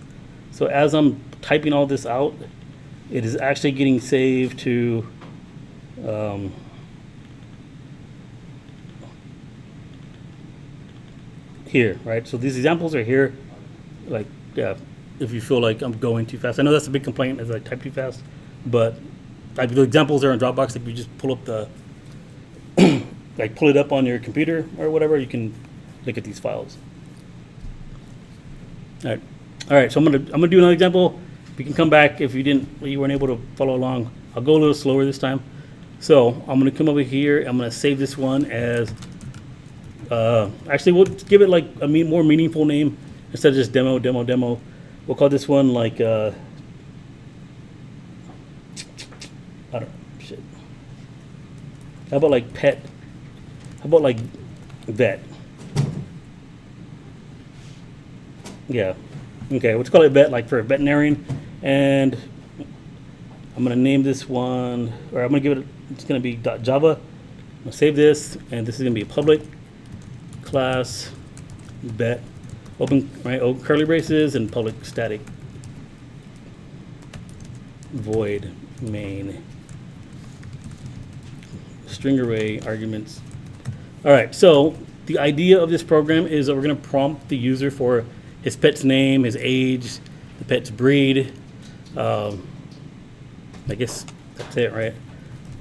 So as I'm typing all this out, it is actually getting saved to here, right? So these examples are here. Like, yeah, if you feel like I'm going too fast. I know that's a big complaint as I type too fast, but like the examples are in Dropbox. If you just pull up the, like pull it up on your computer or whatever, you can look at these files. All right. So I'm gonna do another example. You can come back if you weren't able to follow along. I'll go a little slower this time. So I'm gonna come over here. I'm gonna save this one as. Actually, we'll give it like a more meaningful name instead of just demo. We'll call this one like I don't know. Shit. How about like pet? How about like vet? Yeah. Okay, let's call it vet, like for a veterinarian. And I'm gonna name this one, or I'm gonna give it, it's gonna be .java. I'm gonna save this, and this is gonna be a public class vet, open, right, open curly braces, and public static void main string array arguments. All right, so the idea of this program is that we're gonna prompt the user for his pet's name, his age, the pet's breed. I guess that's it, right?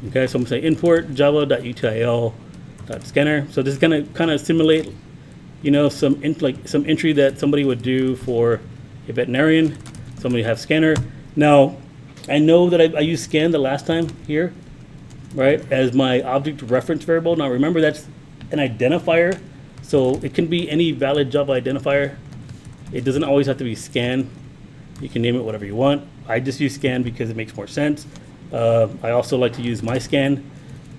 Okay, so I'm gonna say import java.util.scanner. So this is gonna kind of simulate, you know, some entry that somebody would do for a veterinarian. Somebody have scanner. Now, I know that I used scan the last time here, right, as my object reference variable. Now remember, that's an identifier, so it can be any valid Java identifier. It doesn't always have to be scan. You can name it whatever you want. I just use scan because it makes more sense. I also like to use my scan,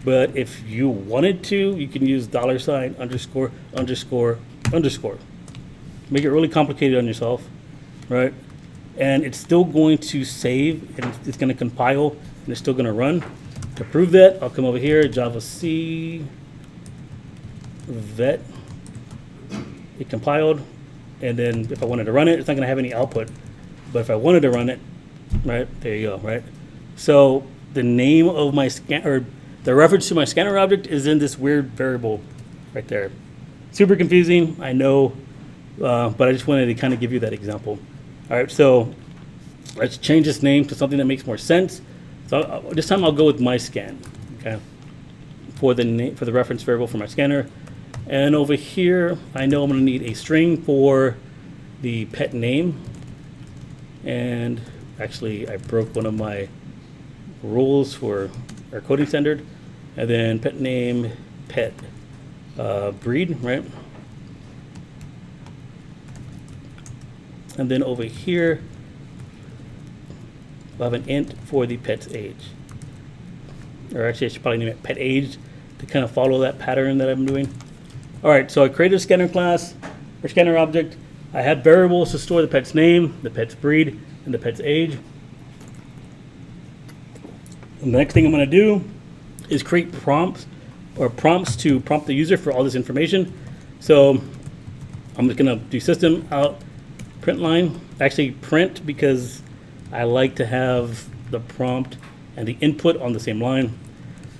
but if you wanted to, you can use $, underscore, underscore, underscore. Make it really complicated on yourself, right? And it's still going to save, and it's going to compile, and it's still going to run. To prove that, I'll come over here, Java C vet. It compiled. And then if I wanted to run it, it's not going to have any output. But if I wanted to run it, right, there you go, right? So the name of my scan, or the reference to my scanner object is in this weird variable right there. Super confusing, I know, but I just wanted to kind of give you that example. All right, so let's change this name to something that makes more sense. So this time I'll go with my scan, okay, for the reference variable for my scanner. And over here, I know I'm going to need a string for the pet name. And actually, I broke one of my rules for our coding standard. And then pet name, pet breed, right? And then over here, I'll have an int for the pet's age. Or actually, I should probably name it pet age to kind of follow that pattern that I'm doing. All right, so I created a scanner class or scanner object. I had variables to store the pet's name, the pet's breed, and the pet's age. And the next thing I'm going to do is create prompts to prompt the user for all this information. So I'm just going to do system out print line, actually print because I like to have the prompt and the input on the same line.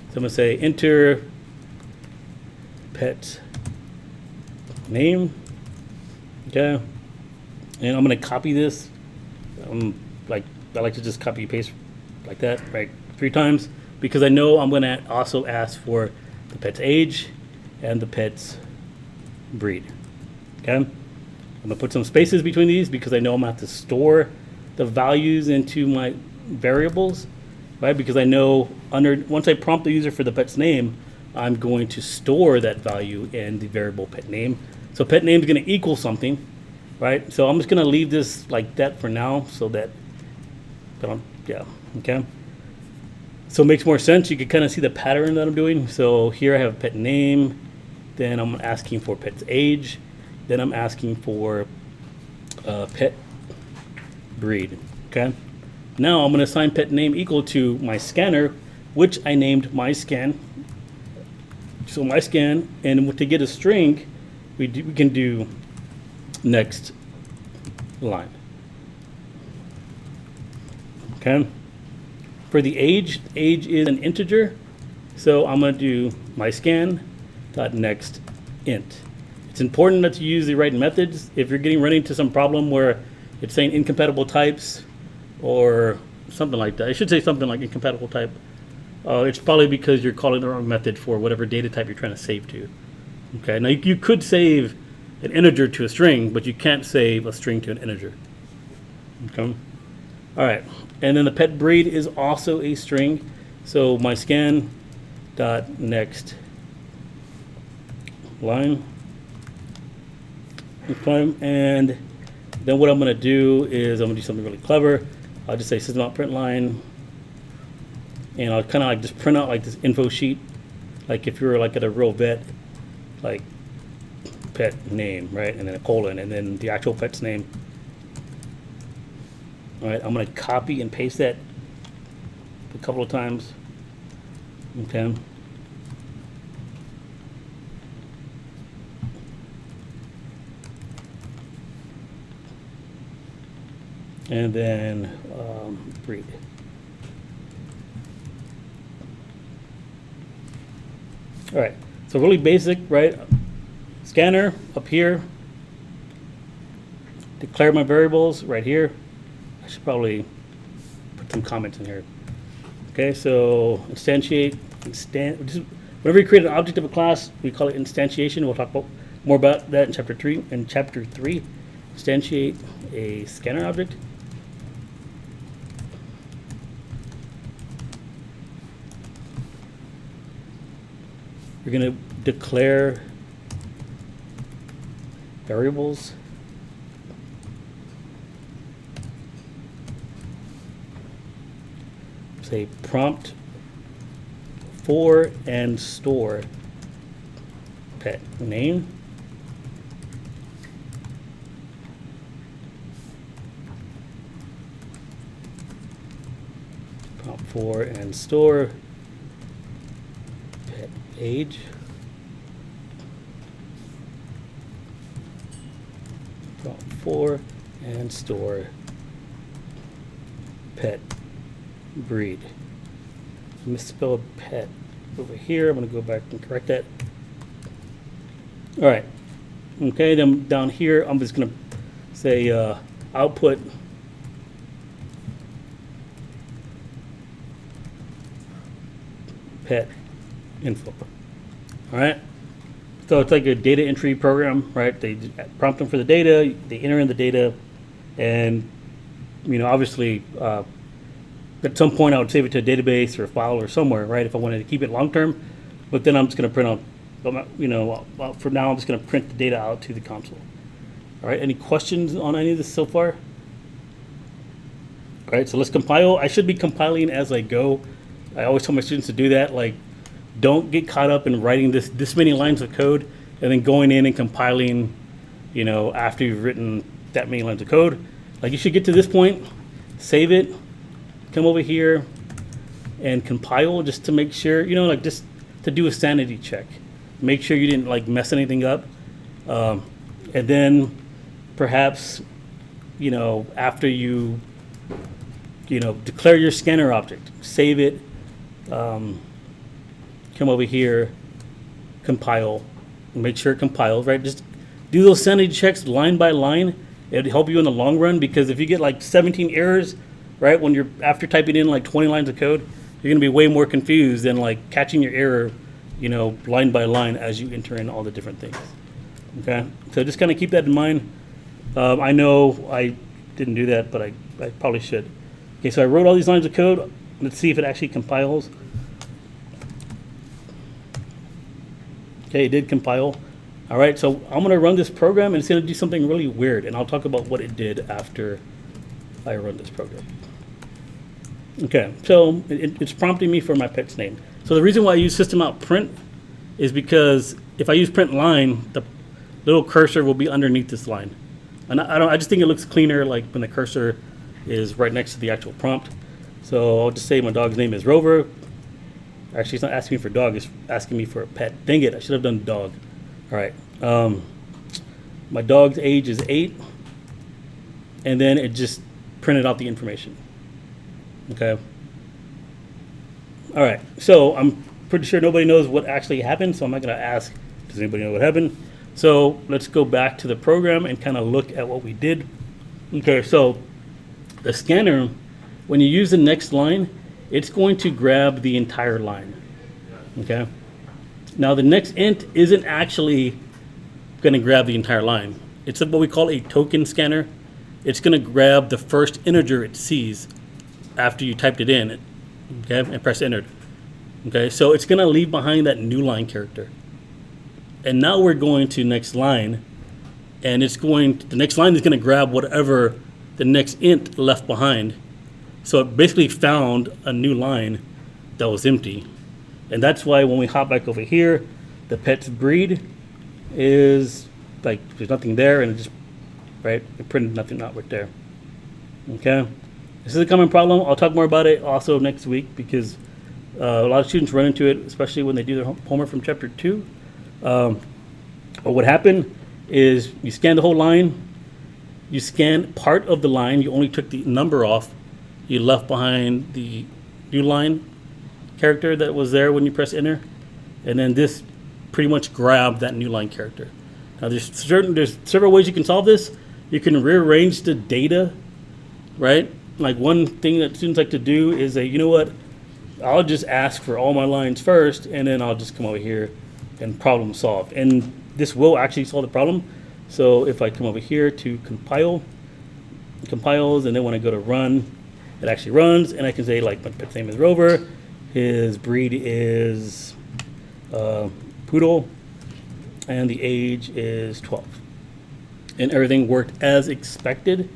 So I'm gonna say enter pet name, okay, and I'm gonna copy this. Like I like to just copy paste like that, right, 3 times, because I know I'm gonna also ask for the pet's age and the pet's breed. Okay, I'm gonna put some spaces between these because I know I'm gonna have to store the values into my variables, right? Because I know once I prompt the user for the pet's name, I'm going to store that value in the variable pet name. So pet name is going to equal something, right? So I'm just going to leave this like that for now, so that, yeah, okay. So it makes more sense. You can kind of see the pattern that I'm doing. So here I have pet name, then I'm asking for pet's age, then I'm asking for pet breed, okay? Now I'm going to assign pet name equal to my scanner, which I named my scan. So my scan, and to get a string, we can do next line. Okay. For the age is an integer, so I'm going to do my scan dot next int. It's important that you use the right methods. If you're running into some problem where it's saying incompatible types or something like that, I should say something like incompatible type. It's probably because you're calling the wrong method for whatever data type you're trying to save to. Okay, now you could save an integer to a string, but you can't save a string to an integer. Okay, all right, and then the pet breed is also a string. So my scan dot next line. Okay, and then what I'm going to do is I'm going to do something really clever. I'll just say system.println. And I'll kind of like just print out like this info sheet, like if you were like at a real vet, like pet name, right, and then a colon, and then the actual pet's name. All right, I'm going to copy and paste that a couple of times. Okay. And then breed. All right, so really basic, right? Scanner up here. Declare my variables right here. I should probably put some comments in here. Okay, so instantiate, whenever you create an object of a class, we call it instantiation. We'll talk more about that in chapter 3. In chapter 3, instantiate a scanner object. You're going to declare variables. Say prompt for and store pet name. Prompt for and store pet age. Prompt for and store pet breed. Misspelled pet over here. I'm going to go back and correct that. All right. Okay, then down here, I'm just going to say output pet info. All right. So it's like a data entry program, right? They prompt them for the data, they enter in the data, and obviously at some point I would save it to a database or a file or somewhere, right? If I wanted to keep it long term, but then I'm just going to print out, for now I'm just going to print the data out to the console. All right. Any questions on any of this so far? All right. So let's compile. I should be compiling as I go. I always tell my students to do that. Like, don't get caught up in writing this many lines of code and then going in and compiling, after you've written that many lines of code. Like, you should get to this point, save it, come over here and compile just to make sure, just to do a sanity check. Make sure you didn't mess anything up. And then perhaps, after you declare your scanner object, save it, come over here, compile, make sure it compiles, right? Just do those sanity checks line by line. It'll help you in the long run, because if you get like 17 errors, right, when you're after typing in like 20 lines of code, you're gonna be way more confused than like catching your error, line by line as you enter in all the different things. Okay, so just kind of keep that in mind. I know I didn't do that, but I probably should. Okay, so I wrote all these lines of code. Let's see if it actually compiles. Okay, it did compile. All right, so I'm going to run this program, and it's going to do something really weird, and I'll talk about what it did after I run this program. Okay, so it's prompting me for my pet's name. So the reason why I use system.out.print is because if I use print line, the little cursor will be underneath this line. And I just think it looks cleaner like when the cursor is right next to the actual prompt. So I'll just say my dog's name is Rover. Actually, it's not asking me for dog, it's asking me for a pet. Dang it, I should have done dog. All right. My dog's age is 8. And then it just printed out the information. Okay. All right. So I'm pretty sure nobody knows what actually happened, so I'm not going to ask, does anybody know what happened? So let's go back to the program and kind of look at what we did. Okay, so the scanner, when you use the next line, it's going to grab the entire line. Okay. Now the next int isn't actually going to grab the entire line. It's what we call a token scanner. It's going to grab the first integer it sees after you typed it in, okay, and press enter. Okay, so it's going to leave behind that new line character. And now we're going to next line, and the next line is going to grab whatever the next int left behind. So it basically found a new line that was empty. And that's why when we hop back over here, the pet's breed is like, there's nothing there, and it just, right, it printed nothing out right there. Okay, this is a common problem. I'll talk more about it also next week, because a lot of students run into it, especially when they do their homework from chapter 2. But what happened is you scan the whole line, you scan part of the line, you only took the number off, you left behind the new line character that was there when you press enter, and then this pretty much grabbed that new line character. Now there's several ways you can solve this. You can rearrange the data, right? Like one thing that students like to do is say, you know what, I'll just ask for all my lines first, and then I'll just come over here and problem solve. And this will actually solve the problem. So if I come over here to compile, it compiles, and then when I go to run, it actually runs, and I can say like my pet's name is Rover, his breed is poodle, and the age is 12. And everything worked as expected.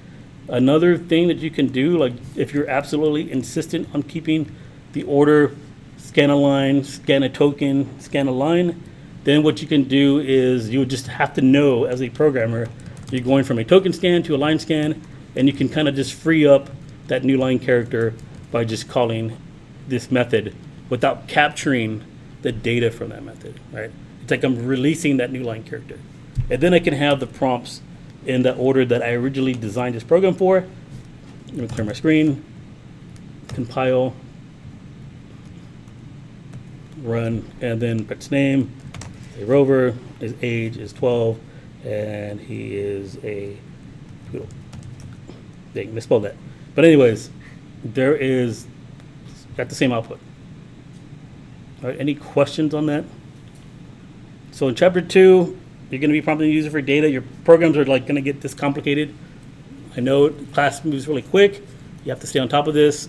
Another thing that you can do, like if you're absolutely insistent on keeping the order, scan a line, scan a token, scan a line, then what you can do is you would just have to know as a programmer, you're going from a token scan to a line scan, and you can kind of just free up that new line character by just calling this method without capturing the data from that method, right? It's like I'm releasing that new line character. And then I can have the prompts in the order that I originally designed this program for. Let me clear my screen, compile, run, and then pet's name, a Rover, his age is 12, and he is a poodle. Dang, misspelled that. But anyways, there is, got the same output. All right, any questions on that? So in chapter 2, you're going to be prompting the user for data. Your programs are like going to get this complicated. I know class moves really quick. You have to stay on top of this.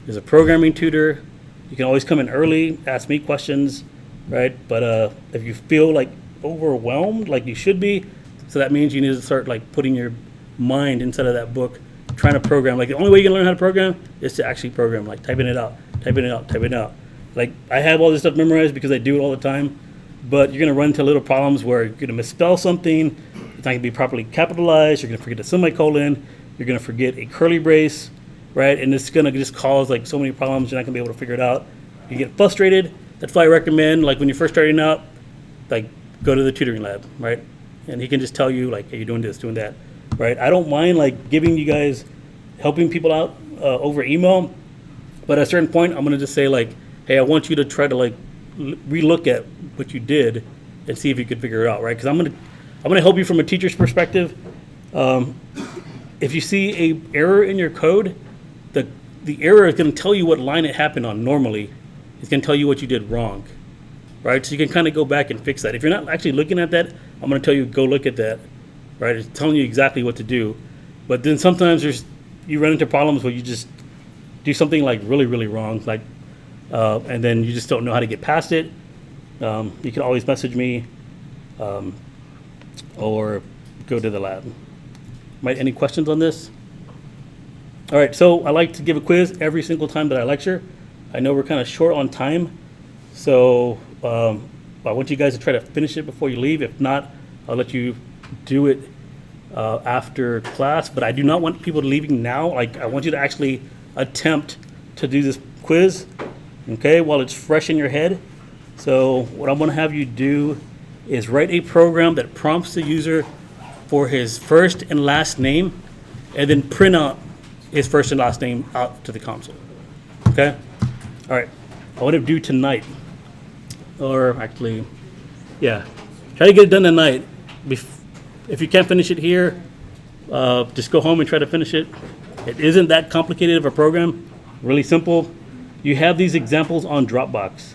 There's a programming tutor. You can always come in early, ask me questions, right? But if you feel like overwhelmed, like you should be, so that means you need to start like putting your mind inside of that book, trying to program. Like the only way you can learn how to program is to actually program, like typing it out, typing it out, typing it out. Like I have all this stuff memorized because I do it all the time, but you're gonna run into little problems where you're gonna misspell something, it's not gonna be properly capitalized, you're gonna forget a semicolon, you're gonna forget a curly brace, right? And it's gonna just cause like so many problems, you're not gonna be able to figure it out. You get frustrated. That's why I recommend, like when you're first starting out, like go to the tutoring lab, right? And he can just tell you like, hey, you're doing this, doing that. right? I don't mind like giving you guys, helping people out over email, but at a certain point, I'm gonna just say like, hey, I want you to try to like relook at what you did and see if you could figure it out, right? Because I'm gonna help you from a teacher's perspective. If you see a error in your code, the error is gonna tell you what line it happened on normally. It's gonna tell you what you did wrong, right? So you can kind of go back and fix that. If you're not actually looking at that, I'm gonna tell you, go look at that, right? It's telling you exactly what to do. But then sometimes you run into problems where you just do something like really, really wrong, like, and then you just don't know how to get past it. You can always message me or go to the lab. Any questions on this? All right, so I like to give a quiz every single time that I lecture. I know we're kind of short on time, so I want you guys to try to finish it before you leave. If not, I'll let you do it after class, but I do not want people leaving now. Like, I want you to actually attempt to do this quiz, okay, while it's fresh in your head. So what I'm gonna have you do is write a program that prompts the user for his first and last name, and then print out his first and last name out to the console, okay? All right, I want to do tonight, or actually, yeah, try to get it done tonight. If you can't finish it here, just go home and try to finish it. It isn't that complicated of a program, really simple. You have these examples on Dropbox.